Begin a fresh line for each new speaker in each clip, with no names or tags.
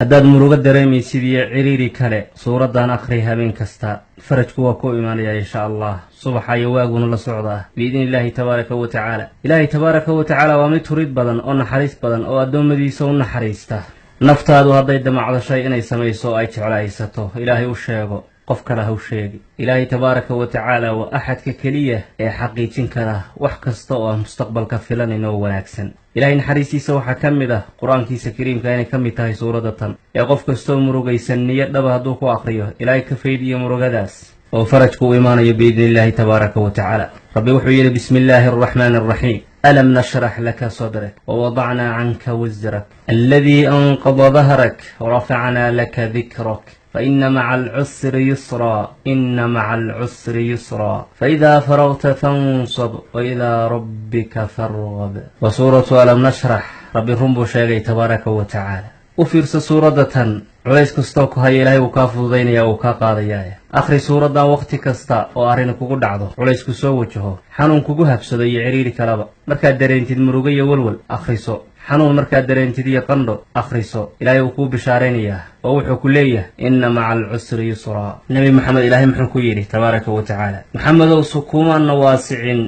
haddaad murugo dareemaysid iyo ciriiri kale suuraddan akhri habeen kasta farajku waa ku imaanaya insha allah subaxa iyo waaguna la socdaa biidni illaahi tabaaraka wa tacaala. ilaahay tabaaraka wa tacaala waa mid turid badan oo naxariis badan oo addoommadiisa u naxariista. naftaadu hadday damacdo shay inay samayso ay jeclaysato ilaahay u sheego, qof kale ha u sheegi. ilaahay tabaaraka wa tacaala waa axadka keliya ee xaqiijin kara wax kasta oo aan mustaqbalka filanayn oo wanaagsan. ilaahay naxariistiisa waxaa ka mid ah qur-aankiisa kariimka inay ka mid tahay suuradda tan ee qof kastoo murugaysan niyo dhaba hadduu ku akhriyo ilaahay ka faydiyo murugadaas oo farajku u imaanayo biidni illaahi tabaaraka wa tacaala. rabbi wuxuu yidhi bismi illaahi araxmaani araxiim ألم نشرح لك صدرك ووضعنا عنك وزرك الذي أنقض ظهرك ورفعنا لك ذكرك فإن مع العسر يسرا إن مع العسر يسرا فإذا فرغت فانصب وإلى ربك فارغب. وسورة ألم نشرح ربي رنبو شيغي تبارك وتعالى وفيرس سورة culays kastoo ku haya ilaahay wuu kaa fududaynaya wuu kaa qaadayaa. akhri suuraddan wakhti kasta oo arrin kugu dhacdo, culays ku soo wajaho, xanuun kugu habsado iyo ciriiri kalaba. markaad dareentid murugo iyo walwal akhriso, xanuun markaad dareentid iyo qandho akhriso. ilaahay wuu kuu bishaaraynayaa oo wuxuu ku leeyahay inna maca alcusri yusraa. nebi maxamed ilaahay muxuu ku yidhi tabaaraka wa tacaala, maxamedow sukuumaanna waasicin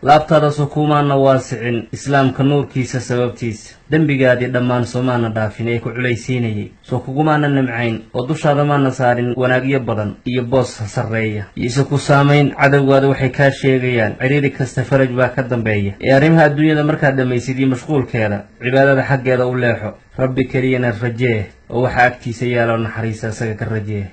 laabtaada sukuumaanna waasicin islaamka nuurkiisa sababtiisa. dembigaadii dhammaan soomaana dhaafin ee ku culaysiinayay, soo kugumaana nimcayn oo dushaada maana saarin wanaagyo badan iyo boos sarreeya. iise ku saamayn cadowgaada waxay kaa sheegayaan ciriiri kasta faraj baa ka dambeeya. ee arrimaha adduunyada markaad dhammaysid iyo mashquulkeeda cibaadada xaggeeda u leexo. rabbi keliyana rajee oo waxaa agtiisa yaaloo naxariista isaga ka rajee.